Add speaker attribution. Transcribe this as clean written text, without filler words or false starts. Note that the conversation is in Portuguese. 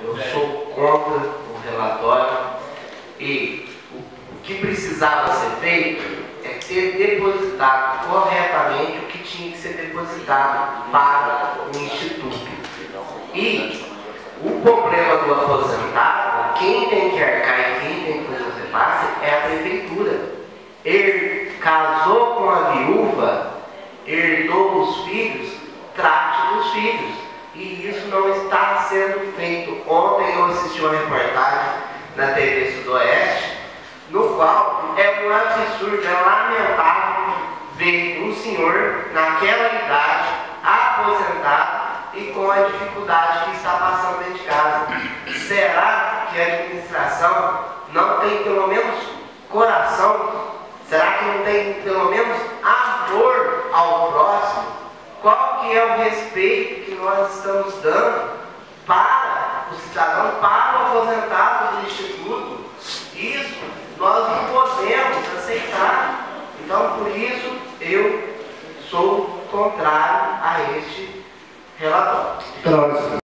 Speaker 1: Eu sou contra o relatório e o que precisava ser feito é ter depositado corretamente o que tinha que ser depositado para o Instituto. E o problema do aposentado, quem tem que arcar e quem tem que fazer o repasse é a prefeitura. Ele casou com a viúva, herdou os filhos, trate dos filhos. E isso não está sendo feito. Ontem eu assisti uma reportagem na TV Sudoeste, no qual é um absurdo, é lamentável ver um senhor naquela idade, aposentado e com a dificuldade que está passando dentro de casa. Será que a administração não tem pelo menos coração? Será que não tem pelo menos amor ao próximo? Qual que é o respeito que nós estamos dando para o cidadão, para o aposentado do Instituto? Isso nós não podemos aceitar. Então, por isso, eu sou contrário a este relatório.